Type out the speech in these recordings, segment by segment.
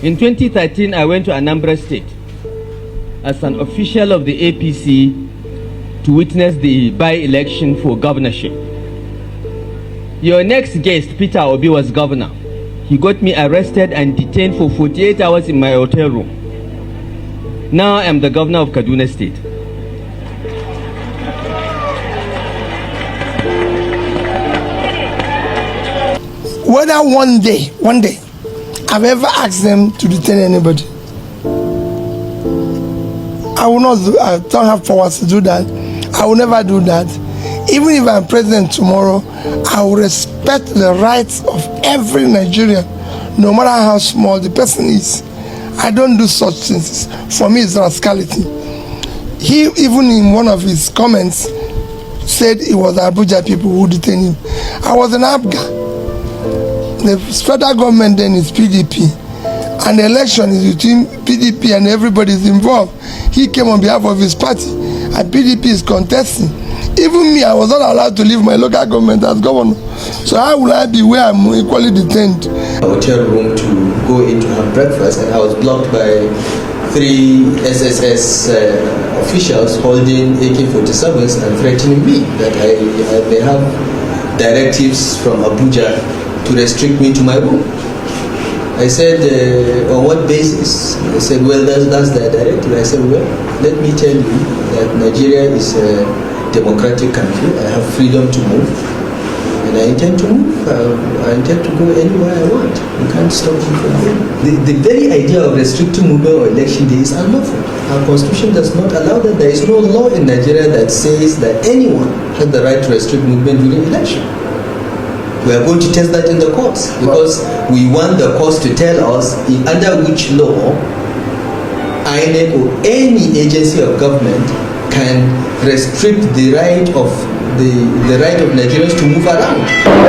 In 2013, I went to Anambra State as an official of the APC to witness the by-election for governorship. Your next guest, Peter Obi, was governor. He got me arrested and detained for 48 hours in my hotel room. Now I'm the governor of Kaduna State. Whether one day, I've ever asked them to detain anybody. I will not do, I don't have powers to do that. I will never do that. Even if I'm president tomorrow, I will respect the rights of every Nigerian, no matter how small the person is. I don't do such things. For me, it's rascality. He, even in one of his comments, said it was Abuja people who detained him. I was in Abga. The federal government then is PDP, and the election is between PDP and everybody is involved. He came on behalf of his party, and PDP is contesting. Even me, I was not allowed to leave my local government as governor. So how will I be where I'm equally detained? Hotel room to go in to have breakfast, and I was blocked by 3 SSS officials holding AK-47s and threatening me that I may have directives from Abuja to restrict me to my room. I said, on what basis? They said, well, that's their directive. I said, well, let me tell you that Nigeria is a democratic country. I have freedom to move, and I intend to move. I intend to go anywhere I want. You can't stop me from going. The very idea of restricting movement on election day is unlawful. Our constitution does not allow that. There is no law in Nigeria that says that anyone has the right to restrict movement during election. We are going to test that in the courts because we want the courts to tell us under which law INEC or any agency of government can restrict the right of Nigerians to move around.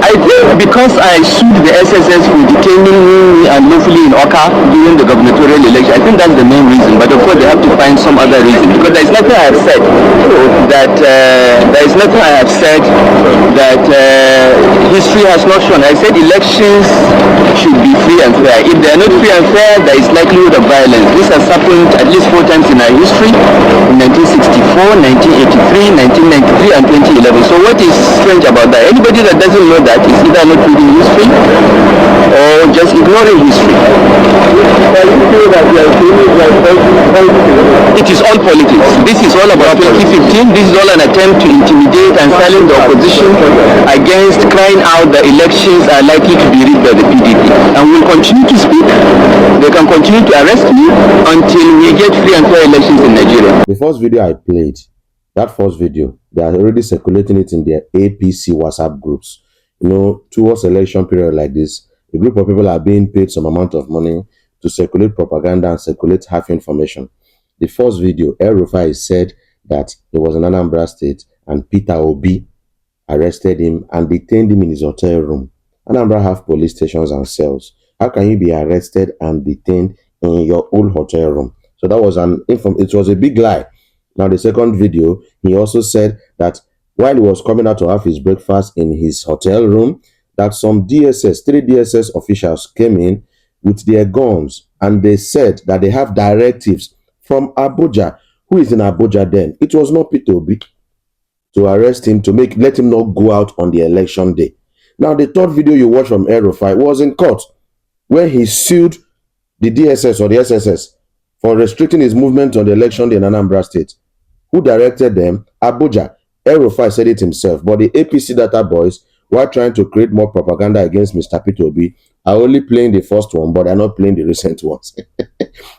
I think because I sued the SSS for detaining me unlawfully in Oka during the gubernatorial election, I think that's the main reason. But of course, they have to find some other reason because there is nothing I have said that history has not shown. I said elections should be free and fair. If they are not free and fair, there is likelihood of violence. This has happened at least 4 times in our history: in 1964, 1983, 1993, and 2011. So what is strange about that? Anybody that doesn't know that is either not reading history or just ignoring history. It is all politics. This is all about 2015. This is all an attempt to intimidate and silence the opposition against crying out that elections are likely to be rigged by the PDP. And we'll continue to speak. They can continue to arrest me until we get free and fair elections in Nigeria. The first video I played, that first video, they are already circulating it in their APC WhatsApp groups. You know, towards election period like this, a group of people are being paid some amount of money to circulate propaganda and circulate half information. The first video, Elrufai said that he was in Anambra State and Peter Obi arrested him and detained him in his hotel room. Anambra have police stations and cells. How can you be arrested and detained in your own hotel room? So that was it was a big lie. Now, the second video, he also said that while he was coming out to have his breakfast in his hotel room, that some DSS, 3 DSS officials came in with their guns, and they said that they have directives from Abuja. Who is in Abuja then? It was not Peter Obi, to arrest him, to let him not go out on the election day. Now, the third video you watched from Elrufai was in court, where he sued the DSS or the SSS for restricting his movement on the election day in Anambra State. Who directed them? Abuja. Elrufai said it himself. But the APC data boys, while trying to create more propaganda against Mr. Peter Obi, are only playing the first one, but are not playing the recent ones.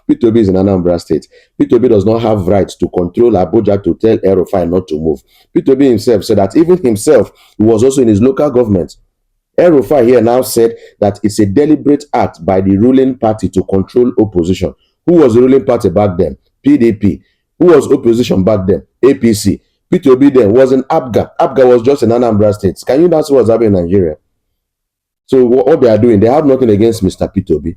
Peter Obi is in Anambra State. Peter Obi does not have rights to control Abuja to tell Elrufai not to move. Peter Obi himself said that even himself, he was also in his local government. Elrufai here now said that it's a deliberate act by the ruling party to control opposition. Who was the ruling party back then? PDP. Who was opposition back then? APC. Peter Obi then was in Abga. Abga was just in Anambra State. Can you see what's happening in Nigeria? So what they are doing, they have nothing against Mr. Peter Obi.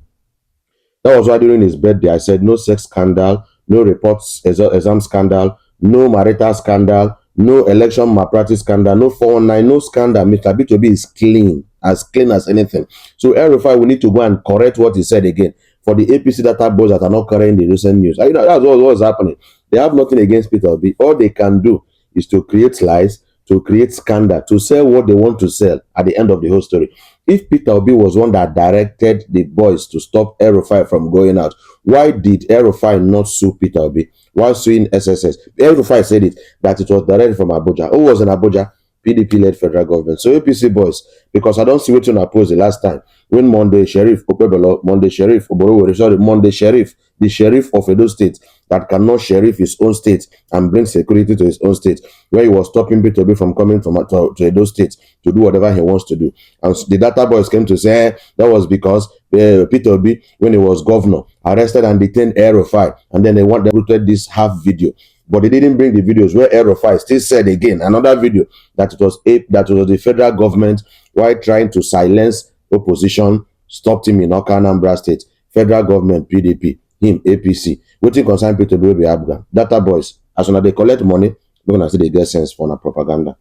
That was why during his birthday, I said no sex scandal, no reports, exam scandal, no marital scandal, no election malpractice scandal, no 419, no scandal. Mr. Peter Obi is clean as anything. So Elrufai will need to go and correct what he said again. for the APC data boys that are not carrying the recent news. You know, that's what's happening. They have nothing against Peter Obi. All they can do is to create lies, to create scandal, to sell what they want to sell at the end of the whole story. If Peter Obi was one that directed the boys to stop Elrufai from going out, why did Elrufai not sue Peter Obi? Why suing SSS? Elrufai said it, that it was directed from Abuja. Who was in Abuja? PDP-led federal government. So APC boys, because I don't see what you oppose the last time, when Monday Sheriff Opebelo, Monday Sheriff Oborowori, sorry, Monday Sheriff, the sheriff of Edo State that cannot sheriff his own state and bring security to his own state, where he was stopping Peter Obi from coming to Edo State to do whatever he wants to do. And the data boys came to say that was because Peter Obi, when he was governor, arrested and detained Elrufai, and then they recruited this half video. But they didn't bring the videos where Elrufai still said again, another video, that it was the federal government while trying to silence opposition, stopped him in Anambra State. Federal government, PDP, him, APC. Waiting concern Peter Obi Abuga. Data boys, as soon as they collect money, we're going to see they get sense for propaganda.